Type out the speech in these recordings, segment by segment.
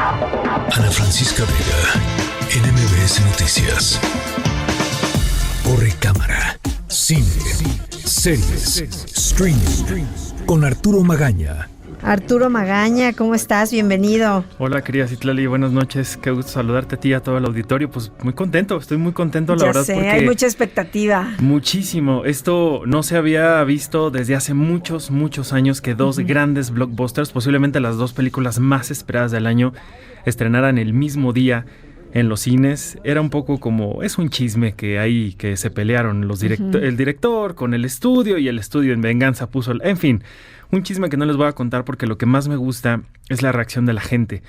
Ana Francisca Vega, NMBS Noticias. Corre cámara, cine, series, streaming, con Arturo Magaña. Arturo Magaña, ¿cómo estás? Bienvenido. Hola, querida Citlali, buenas noches. Qué gusto saludarte a ti y a todo el auditorio. Pues muy contento, estoy muy contento, la verdad. Ya sé, porque hay mucha expectativa. Muchísimo. Esto no se había visto desde hace muchos años que dos grandes blockbusters, posiblemente las dos películas más esperadas del año, estrenaran el mismo día en los cines. Era un poco como, es un chisme que hay, que se pelearon el director con el estudio y el estudio en venganza puso, en fin, un chisme que no les voy a contar porque lo que más me gusta es la reacción de la gente.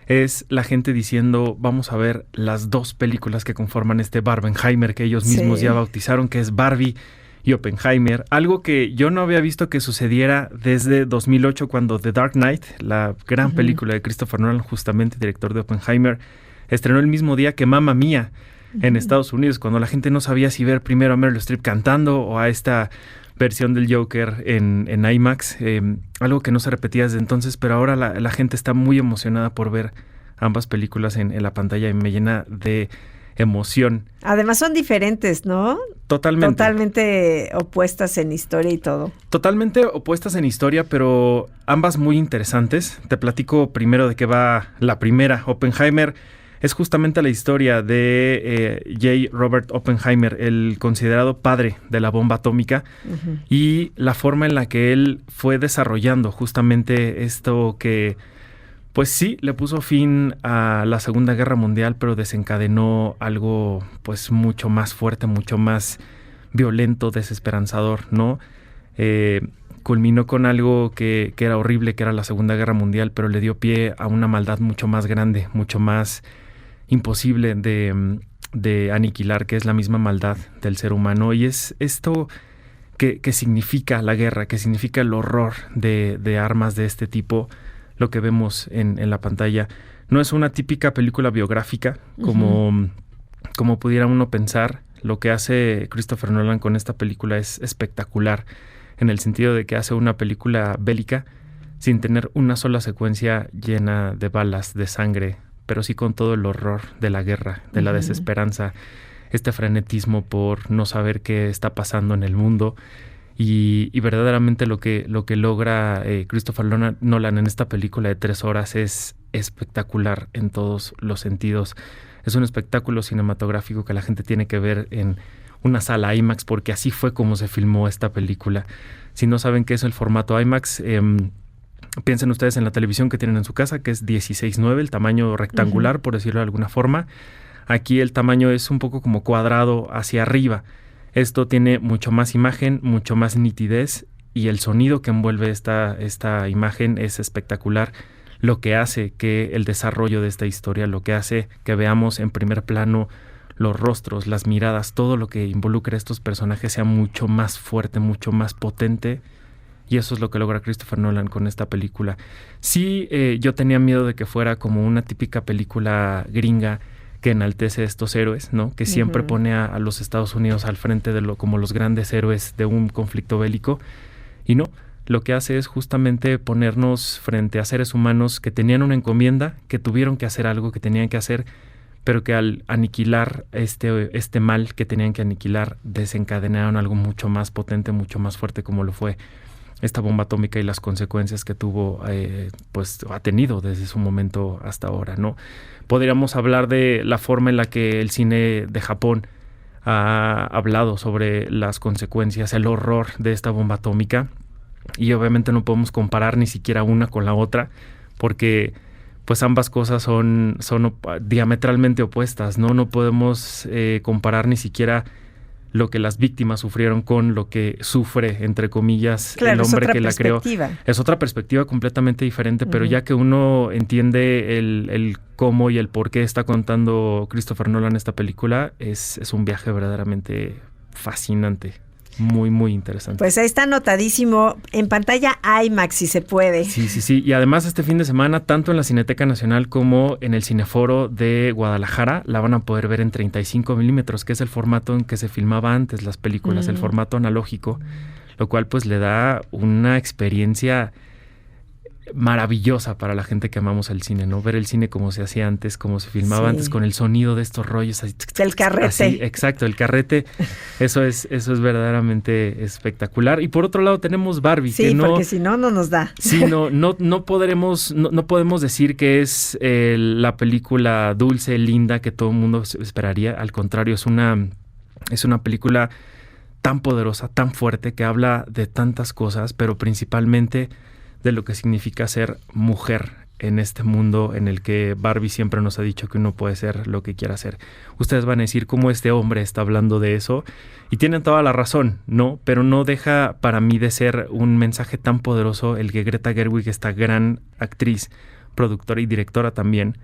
Es la gente diciendo, vamos a ver las dos películas que conforman este Barbenheimer que ellos mismos ya bautizaron, que es Barbie y Oppenheimer. Algo que yo no había visto que sucediera desde 2008 cuando The Dark Knight, la gran película de Christopher Nolan, justamente director de Oppenheimer, estrenó el mismo día que Mamma Mía en Estados Unidos, cuando la gente no sabía si ver primero a Meryl Streep cantando o a esta versión del Joker en IMAX, algo que no se repetía desde entonces, pero ahora la gente está muy emocionada por ver ambas películas en la pantalla y me llena de emoción. Además son diferentes, ¿no? Totalmente. Totalmente opuestas en historia y todo. Totalmente opuestas en historia, pero ambas muy interesantes. Te platico primero de qué va la primera. Oppenheimer es justamente la historia de J. Robert Oppenheimer, el considerado padre de la bomba atómica, y la forma en la que él fue desarrollando justamente esto que, pues sí, le puso fin a la Segunda Guerra Mundial, pero desencadenó algo pues mucho más fuerte, mucho más violento, desesperanzador, ¿no? Culminó con algo que era horrible, que era la Segunda Guerra Mundial, pero le dio pie a una maldad mucho más grande, mucho más imposible de aniquilar, que es la misma maldad del ser humano. Y es esto que significa la guerra, que significa el horror de armas de este tipo, lo que vemos en la pantalla. No es una típica película biográfica, como pudiera uno pensar. Lo que hace Christopher Nolan con esta película es espectacular, en el sentido de que hace una película bélica sin tener una sola secuencia llena de balas, de sangre, pero sí con todo el horror de la guerra, de la desesperanza, este frenetismo por no saber qué está pasando en el mundo. Y verdaderamente lo que logra Christopher Nolan en esta película de 3 horas es espectacular en todos los sentidos. Es un espectáculo cinematográfico que la gente tiene que ver en una sala IMAX, porque así fue como se filmó esta película. Si no saben qué es el formato IMAX, piensen ustedes en la televisión que tienen en su casa, que es 16:9, el tamaño rectangular, por decirlo de alguna forma. Aquí el tamaño es un poco como cuadrado hacia arriba. Esto tiene mucho más imagen, mucho más nitidez, y el sonido que envuelve esta imagen es espectacular. Lo que hace que el desarrollo de esta historia, lo que hace que veamos en primer plano los rostros, las miradas, todo lo que involucra a estos personajes sea mucho más fuerte, mucho más potente. Y eso es lo que logra Christopher Nolan con esta película. Sí, yo tenía miedo de que fuera como una típica película gringa que enaltece a estos héroes, ¿no? Que siempre pone a los Estados Unidos al frente como los grandes héroes de un conflicto bélico. Y no, lo que hace es justamente ponernos frente a seres humanos que tenían una encomienda, que tuvieron que hacer algo que tenían que hacer, pero que al aniquilar este mal que tenían que aniquilar, desencadenaron algo mucho más potente, mucho más fuerte, como lo fue esta bomba atómica y las consecuencias que tuvo, pues ha tenido desde su momento hasta ahora, ¿no? Podríamos hablar de la forma en la que el cine de Japón ha hablado sobre las consecuencias, el horror de esta bomba atómica, y obviamente no podemos comparar ni siquiera una con la otra, porque pues ambas cosas son diametralmente opuestas, ¿no? No podemos comparar ni siquiera lo que las víctimas sufrieron con lo que sufre, entre comillas, el hombre que la creó. Es otra perspectiva completamente diferente, pero ya que uno entiende el cómo y el por qué está contando Christopher Nolan esta película, es un viaje verdaderamente fascinante. Muy, muy interesante. Pues ahí está anotadísimo, en pantalla IMAX si se puede. Sí. Y además este fin de semana, tanto en la Cineteca Nacional como en el Cineforo de Guadalajara, la van a poder ver en 35 milímetros, que es el formato en que se filmaba antes las películas, el formato analógico, lo cual pues le da una experiencia maravillosa para la gente que amamos el cine, ¿no? Ver el cine como se hacía antes, como se filmaba Sí. antes, con el sonido de estos rollos. Así, El carrete. así, exacto, el carrete. Eso es verdaderamente espectacular. Y por otro lado tenemos Barbie, Sí, que no... porque si no, no nos da. Sí, no podemos decir que es la película dulce, linda, que todo el mundo esperaría. Al contrario, es una película tan poderosa, tan fuerte, que habla de tantas cosas, pero principalmente de lo que significa ser mujer en este mundo en el que Barbie siempre nos ha dicho que uno puede ser lo que quiera ser. Ustedes van a decir cómo este hombre está hablando de eso, y tienen toda la razón, ¿no? Pero no deja para mí de ser un mensaje tan poderoso el que Greta Gerwig, esta gran actriz, productora y directora también,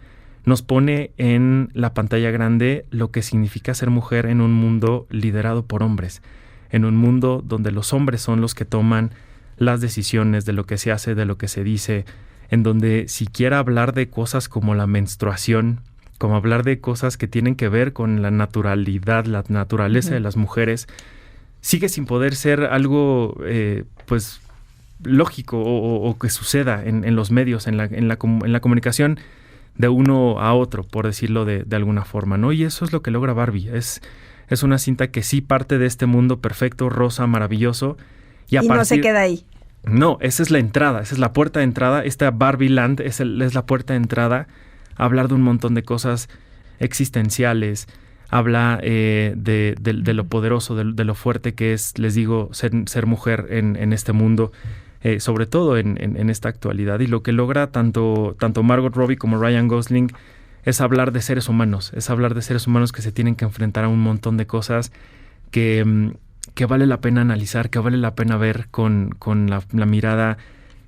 nos pone en la pantalla grande lo que significa ser mujer en un mundo liderado por hombres, en un mundo donde los hombres son los que toman las decisiones de lo que se hace, de lo que se dice, en donde siquiera hablar de cosas como la menstruación, como hablar de cosas que tienen que ver con la naturalidad, la naturaleza de las mujeres, sigue sin poder ser algo pues lógico o que suceda en los medios, en la comunicación de uno a otro, por decirlo de alguna forma, ¿no? Y eso es lo que logra Barbie. Es una cinta que sí parte de este mundo perfecto, rosa, maravilloso. Y no se queda ahí. No, esa es la entrada, esa es la puerta de entrada. Esta Barbie Land es la puerta de entrada a hablar de un montón de cosas existenciales. Habla de lo poderoso, de lo fuerte que es, les digo, ser mujer en este mundo. Sobre todo en esta actualidad. Y lo que logra tanto Margot Robbie como Ryan Gosling es hablar de seres humanos. Es hablar de seres humanos que se tienen que enfrentar a un montón de cosas que vale la pena analizar, que vale la pena ver con la mirada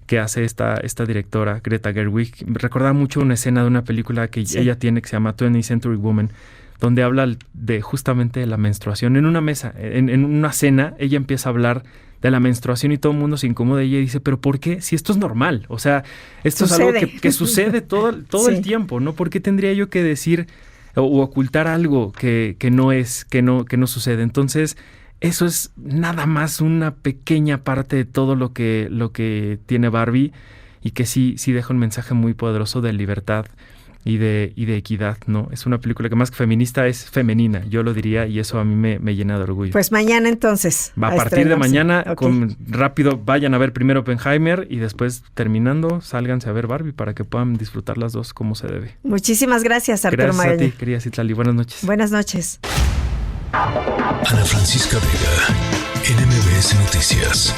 que hace esta directora, Greta Gerwig. Me recordaba mucho una escena de una película que ella tiene que se llama 20th Century Woman, donde habla de justamente de la menstruación. En una mesa, en una cena, ella empieza a hablar de la menstruación y todo el mundo se incomoda y ella dice, ¿pero por qué? Si esto es normal, o sea, esto es algo que sucede todo el tiempo, ¿no? ¿Por qué tendría yo que decir o ocultar algo que no sucede? Entonces, eso es nada más una pequeña parte de todo lo que tiene Barbie, y que sí deja un mensaje muy poderoso de libertad y de equidad, ¿no? Es una película que más que feminista es femenina, yo lo diría, y eso a mí me llena de orgullo. Pues mañana entonces. A partir de mañana, rápido vayan a ver primero Oppenheimer y después, terminando, sálganse a ver Barbie para que puedan disfrutar las dos como se debe. Muchísimas gracias, Arturo Magaña. Gracias a ti, querida Citlali. Buenas noches. Buenas noches. Ana Francisca Vega, NMBS Noticias.